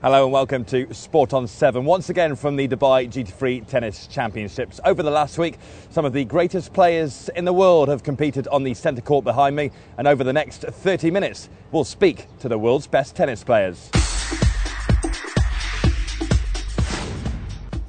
Hello and welcome to Sport on 7, once again from the Dubai GT3 Tennis Championships. Over the last week, some of the greatest players in the world have competed on the centre court behind me, and over the next 30 minutes, we'll speak to the world's best tennis players.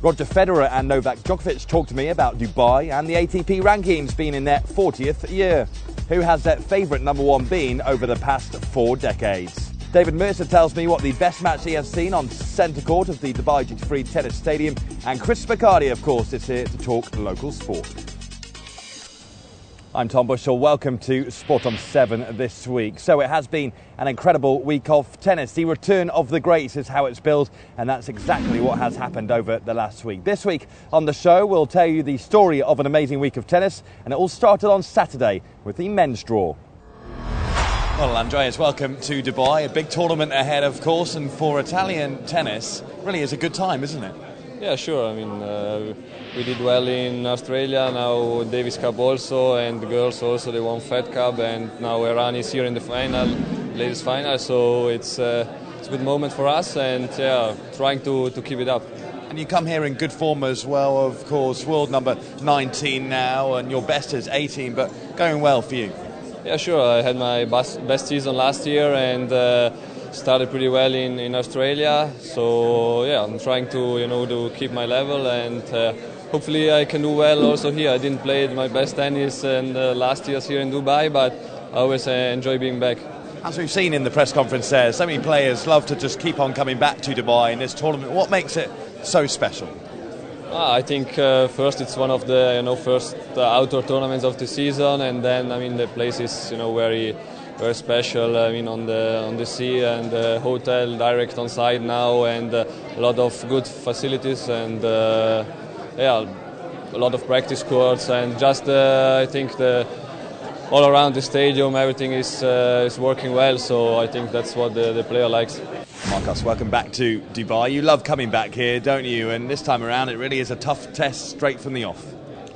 Roger Federer and Novak Djokovic talked to me about Dubai and the ATP rankings being in their 40th year. Who has their favourite number one been over the past 4 decades? David Mercer tells me what the best match he has seen on centre court of the Dubai GT3 Tennis Stadium. And Chris Spiccardi, of course, is here to talk local sport. I'm Tom Bushell. Welcome to Sport on 7 this week. So it has been an incredible week of tennis. The return of the greats is how it's billed, and that's exactly what has happened over the last week. This week on the show, we'll tell you the story of an amazing week of tennis, and it all started on Saturday with the men's draw. Well, Andreas, welcome to Dubai. A big tournament ahead, of course, and for Italian tennis, really is a good time, isn't it? Yeah, sure. I mean, we did well in Australia, now Davis Cup also, and the girls also, they won Fed Cup, and now Iran is here in the final, ladies final, so it's a good moment for us, and yeah, trying to keep it up. And you come here in good form as well, of course, world number 19 now, and your best is 18, but going well for you. Yeah, sure. I had my best season last year and started pretty well in Australia. So yeah, I'm trying to keep my level and hopefully I can do well also here. I didn't play my best tennis in the last years here in Dubai, but I always enjoy being back. As we've seen in the press conference there, so many players love to just keep on coming back to Dubai in this tournament. What makes it so special? I think first it's one of the first outdoor tournaments of the season, and then I mean the place is very special. I mean on the sea and the hotel direct on site now, and a lot of good facilities and a lot of practice courts, and just I think all around the stadium everything is working well. So I think that's what the player likes. Marcos, welcome back to Dubai. You love coming back here, don't you? And this time around, it really is a tough test straight from the off.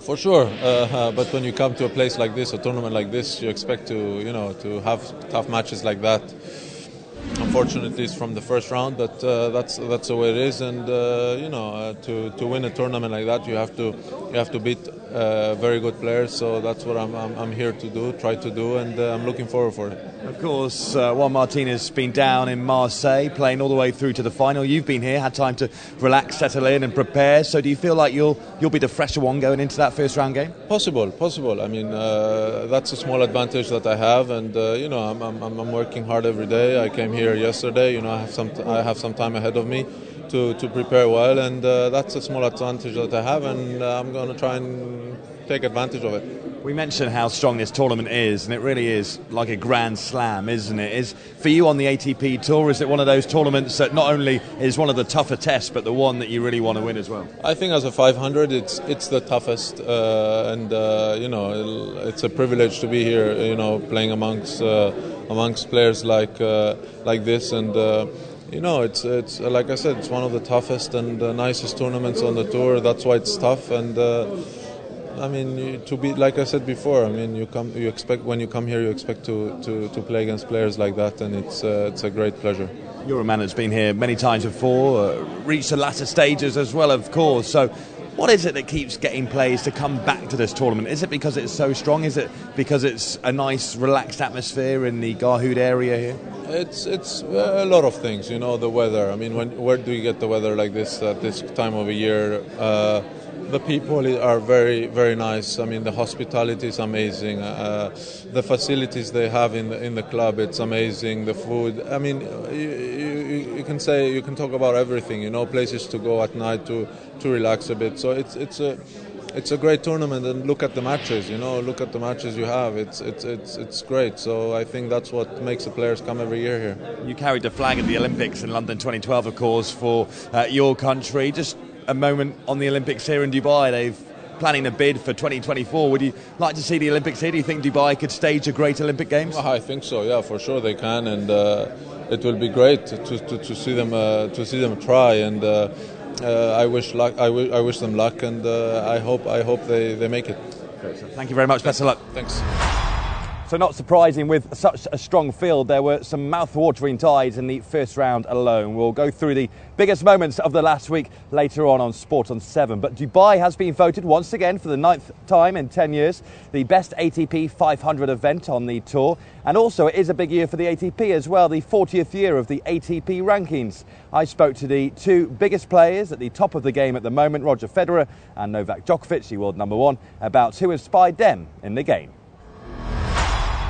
For sure, but when you come to a place like this, a tournament like this, you expect to have tough matches like that. Unfortunately, it's from the first round, but that's the way it is. And to win a tournament like that, you have to beat very good players. So that's what I'm here to do, try to do, and I'm looking forward for it. Of course, Juan Martinez has been down in Marseille, playing all the way through to the final. You've been here, had time to relax, settle in, and prepare. So do you feel like you'll be the fresher one going into that first round game? Possible. I mean, that's a small advantage that I have, and I'm working hard every day. I came here yesterday. I have some time ahead of me to prepare well, and that's a small advantage that I have, and I'm going to try and take advantage of it. We mentioned how strong this tournament is, and it really is like a grand slam, isn't it? Is for you on the ATP Tour, is it one of those tournaments that not only is one of the tougher tests, but the one that you really want to win as well? I think as a 500, it's the toughest, and it's a privilege to be here, playing amongst players like this, and it's like I said, it's one of the toughest and nicest tournaments on the tour. That's why it's tough, and I mean, to be, like I said before, I mean, when you come here, you expect to play against players like that, and it's a great pleasure. You're a man that's been here many times before, reached the latter stages as well, of course. So, what is it that keeps getting players to come back to this tournament? Is it because it's so strong? Is it because it's a nice, relaxed atmosphere in the Garhoud area here? It's a lot of things. The weather. I mean, where do you get the weather like this at this time of a year? The people are very, very nice. I mean, the hospitality is amazing. The facilities they have in the club, it's amazing. The food. I mean, you can talk about everything. Places to go at night to relax a bit. So it's a great tournament, and look at the matches. Look at the matches you have. It's great. So I think that's what makes the players come every year here. You carried the flag at the Olympics in London 2012, of course, for your country. Just a moment on the Olympics here in Dubai. They've planning a bid for 2024. Would you like to see the Olympics here? Do you think Dubai could stage a great Olympic Games? Well, I think so. Yeah, for sure they can, and it will be great to see them try. And I wish them luck, and I hope they make it. Great. So thank you very much. Best of luck. Thanks. So not surprising, with such a strong field, there were some mouth-watering ties in the first round alone. We'll go through the biggest moments of the last week later on Sport on 7. But Dubai has been voted once again for the 9th time in 10 years the best ATP 500 event on the tour. And also it is a big year for the ATP as well, the 40th year of the ATP rankings. I spoke to the two biggest players at the top of the game at the moment, Roger Federer and Novak Djokovic, the world number one, about who inspired them in the game.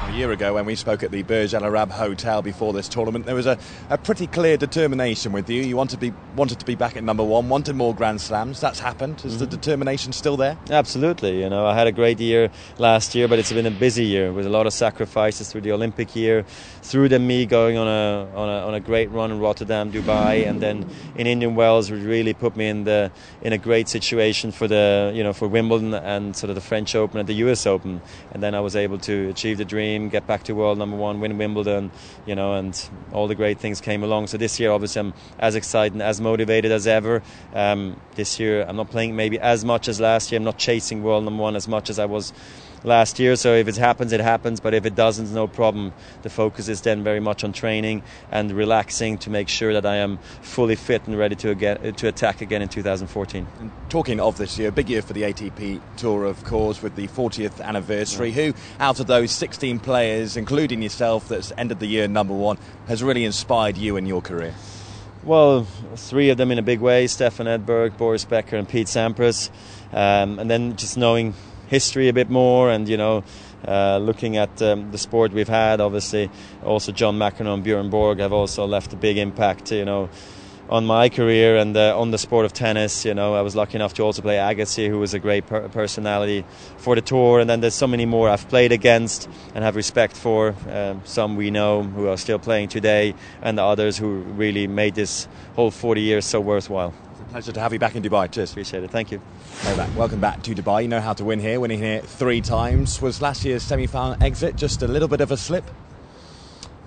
A year ago when we spoke at the Burj Al Arab Hotel before this tournament, there was a pretty clear determination with you. You wanted to be back at number one, wanted more Grand Slams. That's happened. Is the determination still there? Absolutely. You know, I had a great year last year, but it's been a busy year with a lot of sacrifices through the Olympic year, through me going on a great run in Rotterdam, Dubai, and then in Indian Wells, which really put me in a great situation for for Wimbledon and sort of the French Open and the US Open, and then I was able to achieve the dream, get back to world number one, win Wimbledon, and all the great things came along. So this year, obviously, I'm as excited and as motivated as ever. This year, I'm not playing maybe as much as last year. I'm not chasing world number one as much as I was last year. So if it happens, it happens. But if it doesn't, no problem. The focus is then very much on training and relaxing to make sure that I am fully fit and ready to attack again in 2014. And talking of this year, big year for the ATP Tour, of course, with the 40th anniversary. Who, out of those 16 players, including yourself, that's ended the year number one, has really inspired you in your career? Well, three of them in a big way: Stefan Edberg, Boris Becker and Pete Sampras. And then just knowing history a bit more, and looking at the sport we've had. Obviously also John McEnroe and Björn Borg have also left a big impact on my career and on the sport of tennis. I was lucky enough to also play Agassi, who was a great personality for the tour, and then there's so many more I've played against and have respect for. Some we know who are still playing today, and the others who really made this whole 40 years so worthwhile. Pleasure to have you back in Dubai. Cheers. Appreciate it. Thank you. Welcome back to Dubai. You know how to win here, winning here 3 times. Was last year's semi-final exit just a little bit of a slip?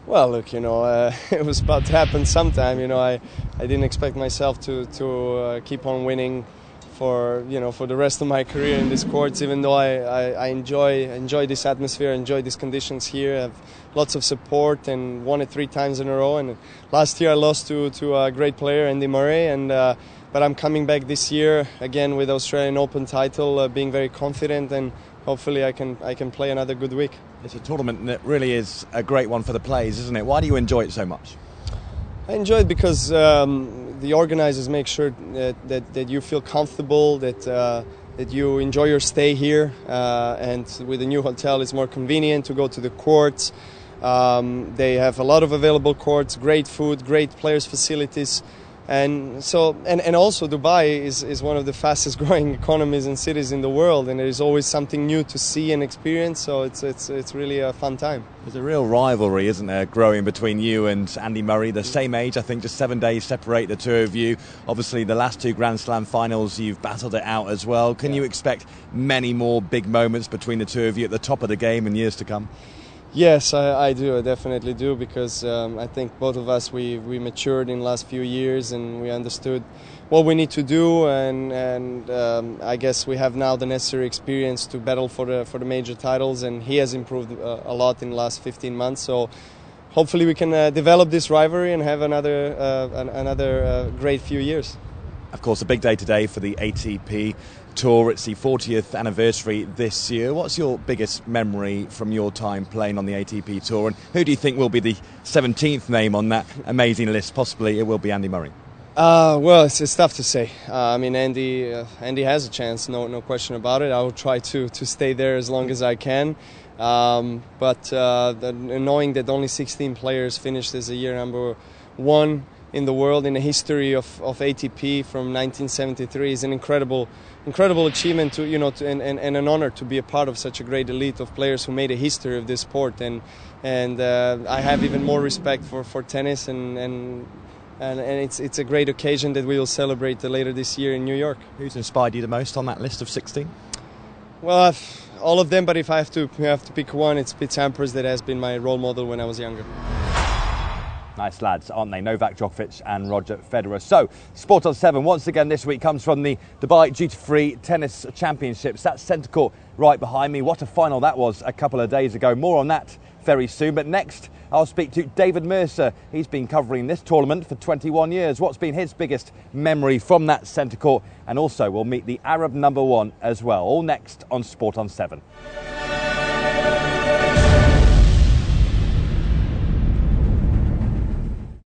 Well, look, it was about to happen sometime. I didn't expect myself to keep on winning for the rest of my career in these courts, even though I enjoy this atmosphere, enjoy these conditions here. I have lots of support and won it 3 times in a row. And last year I lost to a great player, Andy Murray, but I'm coming back this year again with Australian Open title, being very confident, and hopefully I can play another good week. It's a tournament that really is a great one for the players, isn't it? Why do you enjoy it so much? I enjoy it because the organizers make sure that you feel comfortable, that you enjoy your stay here, and with the new hotel it's more convenient to go to the courts. They have a lot of available courts, great food, great players' facilities. And so, and also Dubai is one of the fastest growing economies and cities in the world, and there is always something new to see and experience. So it's really a fun time. There's a real rivalry, isn't there, growing between you and Andy Murray? The same age, I think, just 7 days separate the two of you. Obviously, the last 2 Grand Slam finals, you've battled it out as well. Can you expect many more big moments between the two of you at the top of the game in years to come? Yes, I do. I definitely do, because I think both of us, we matured in the last few years, and we understood what we need to do, and I guess we have now the necessary experience to battle for the major titles, and he has improved a lot in the last 15 months. So hopefully we can develop this rivalry and have another great few years. Of course, a big day today for the ATP Tour. It's the 40th anniversary this year. What's your biggest memory from your time playing on the ATP Tour, and who do you think will be the 17th name on that amazing list? Possibly it will be Andy Murray. Well, it's tough to say. Andy has a chance, no question about it. I will try to stay there as long as I can. But knowing that only 16 players finished as a year number one in the world in the history of ATP from 1973 is an incredible achievement and an honor to be a part of such a great elite of players who made a history of this sport. And I have even more respect for tennis, and it's a great occasion that we will celebrate later this year in New York. Who's inspired you the most on that list of 16? Well, all of them, but if I have to pick one, it's Pete Sampras, that has been my role model when I was younger. Nice lads, aren't they? Novak Djokovic and Roger Federer. So, Sport on 7 once again this week comes from the Dubai Duty-Free Tennis Championships. That's centre court right behind me. What a final that was a couple of days ago. More on that very soon. But next, I'll speak to David Mercer. He's been covering this tournament for 21 years. What's been his biggest memory from that centre court? And also, we'll meet the Arab number 1 as well. All next on Sport on 7.